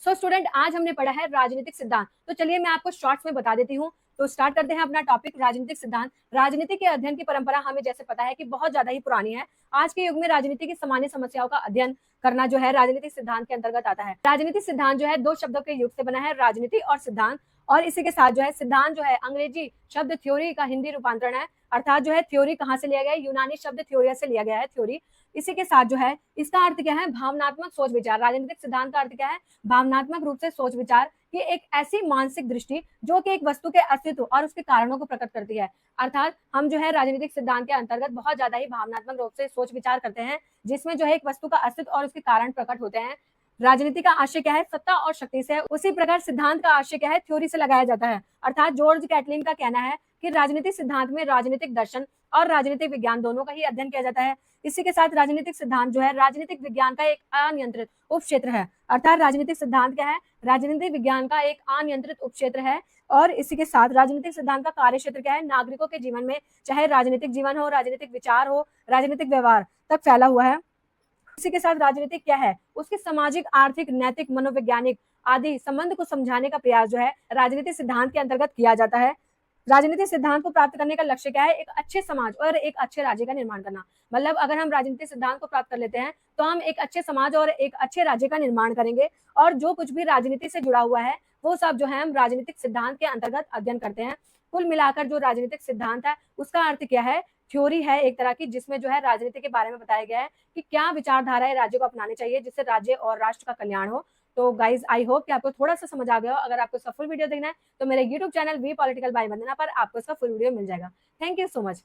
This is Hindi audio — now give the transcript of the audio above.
सो स्टूडेंट, आज हमने पढ़ा है राजनीतिक सिद्धांत। तो चलिए मैं आपको शॉर्ट्स में बता देती हूँ। तो स्टार्ट करते हैं अपना टॉपिक राजनीतिक सिद्धांत। राजनीति के अध्ययन की परंपरा हमें जैसे पता है कि बहुत ज्यादा ही पुरानी है। आज के युग में राजनीति की सामान्य समस्याओं का अध्ययन करना जो है राजनीतिक सिद्धांत के अंतर्गत आता है। राजनीतिक सिद्धांत जो है दो शब्दों के युग से बना है, राजनीति और सिद्धांत। और इसी के साथ जो है सिद्धांत जो है अंग्रेजी शब्द थ्योरी का हिंदी रूपांतरण है। अर्थात जो है थ्योरी कहाँ से लिया गया है? यूनानी शब्द थ्योरिया से लिया गया है, थ्योरी। इसी के साथ जो है इसका अर्थ क्या है? भावनात्मक सोच विचार। राजनीतिक सिद्धांत का अर्थ क्या है? भावनात्मक रूप से सोच विचार की एक ऐसी मानसिक दृष्टि जो कि एक वस्तु के अस्तित्व और उसके कारणों को प्रकट करती है। अर्थात हम जो है राजनीतिक सिद्धांत के अंतर्गत बहुत ज्यादा ही भावनात्मक रूप से सोच विचार करते हैं, जिसमें जो है एक वस्तु का अस्तित्व और उसके कारण प्रकट होते हैं। राजनीति का आशय क्या है? सत्ता और शक्ति से। उसी प्रकार सिद्धांत का आशय क्या है? थ्योरी से लगाया जाता है। अर्थात जॉर्ज कैटलिन का कहना है कि राजनीतिक सिद्धांत में राजनीतिक दर्शन और राजनीतिक विज्ञान दोनों का ही अध्ययन किया जाता है। इसी के साथ राजनीतिक सिद्धांत जो है राजनीतिक विज्ञान का एक अनियंत्रित उपक्षेत्र है। अर्थात राजनीतिक सिद्धांत क्या है? राजनीतिक विज्ञान का एक अनियंत्रित उपक्षेत्र है। और इसी के साथ राजनीतिक सिद्धांत का कार्य क्षेत्र क्या है? नागरिकों के जीवन में, चाहे राजनीतिक जीवन हो, राजनीतिक विचार हो, राजनीतिक व्यवहार तक फैला हुआ है। इसी के साथ राजनीतिक क्या है? उसके सामाजिक, आर्थिक, नैतिक, मनोवैज्ञानिक आदि संबंध को समझाने का प्रयास जो है राजनीतिक सिद्धांत के अंतर्गत किया जाता है। राजनीतिक सिद्धांत को प्राप्त करने का लक्ष्य क्या है? एक अच्छे समाज और एक अच्छे राज्य का निर्माण करना। मतलब अगर हम राजनीतिक सिद्धांत को प्राप्त कर लेते हैं तो हम एक अच्छे समाज और एक अच्छे राज्य का निर्माण करेंगे। और जो कुछ भी राजनीति से जुड़ा हुआ है वो सब जो है हम राजनीतिक सिद्धांत के अंतर्गत अध्ययन करते हैं। कुल मिलाकर जो राजनीतिक सिद्धांत है उसका अर्थ क्या है? थ्योरी है एक तरह की, जिसमें जो है राजनीति के बारे में बताया गया है कि क्या विचारधाराएं राज्य को अपनानी चाहिए जिससे राज्य और राष्ट्र का कल्याण हो। तो गाइज, आई होप कि आपको थोड़ा सा समझ आ गया हो। अगर आपको इसका फुल वीडियो देखना है तो मेरे YouTube channel V political by Vandana पर आपको इसका फुल वीडियो मिल जाएगा। Thank you so much.